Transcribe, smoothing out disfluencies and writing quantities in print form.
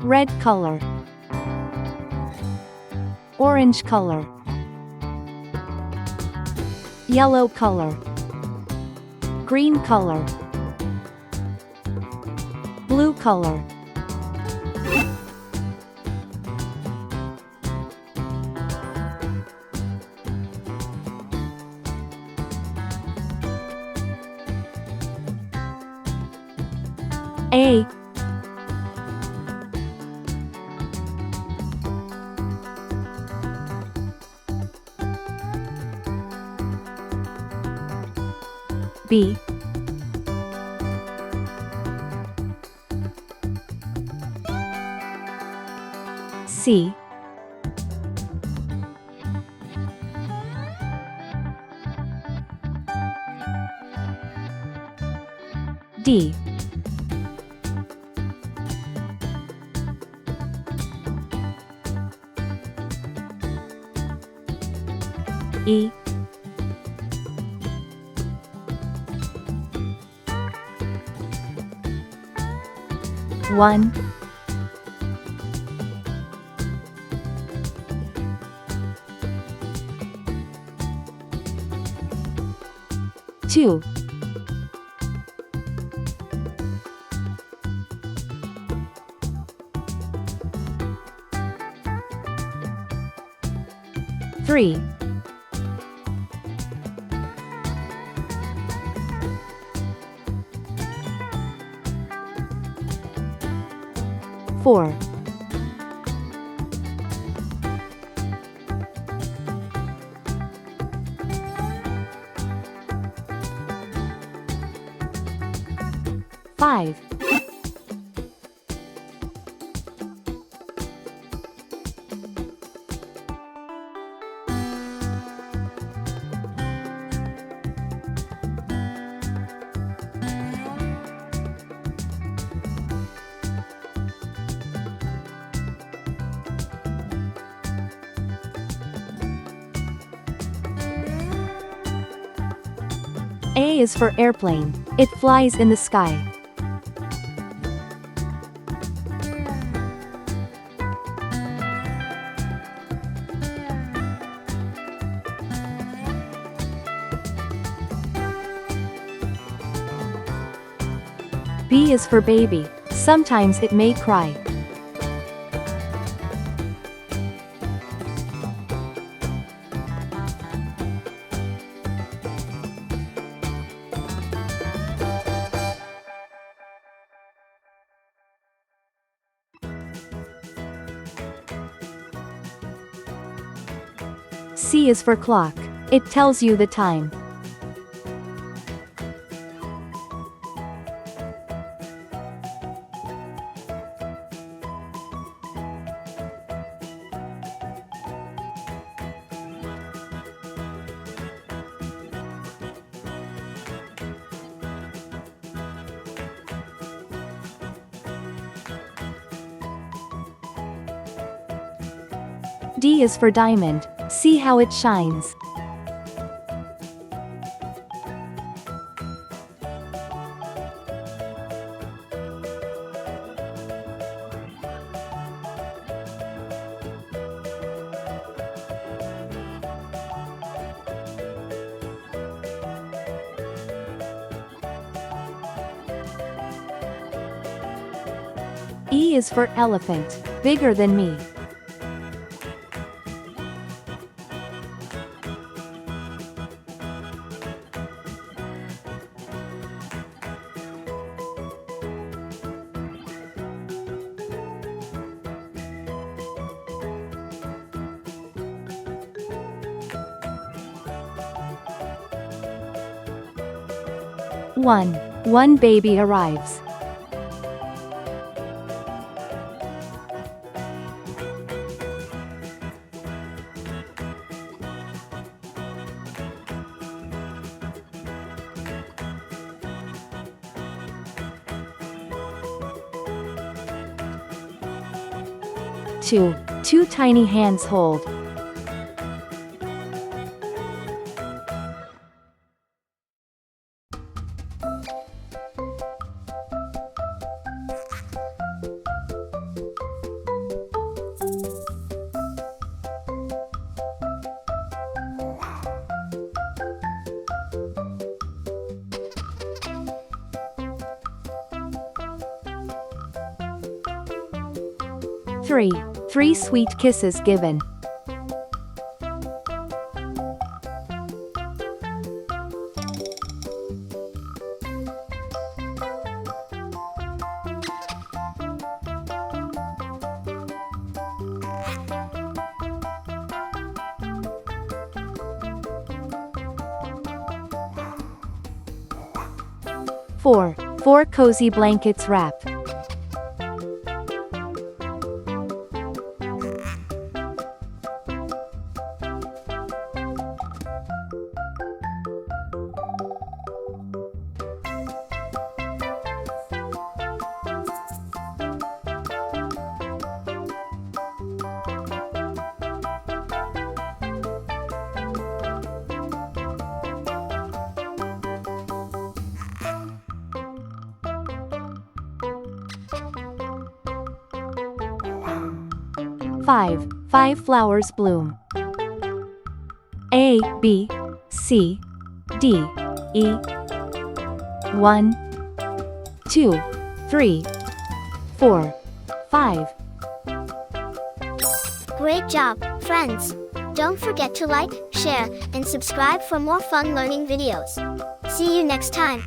red color, orange color, yellow color, green color, blue color. A, B, C, D, E, one, two, three, four, five, A is for airplane. It flies in the sky. B is for baby. Sometimes it may cry. C is for clock. It tells you the time. D is for diamond. See how it shines. E is for elephant. Bigger than me. One baby arrives. Two tiny hands hold. 3. 3 sweet kisses given. 4. 4 cozy blankets wrap. 5. 5 flowers bloom. A, B, C, D, E. 1, 2, 3, 4, 5. Great job, friends! Don't forget to like, share, and subscribe for more fun learning videos. See you next time.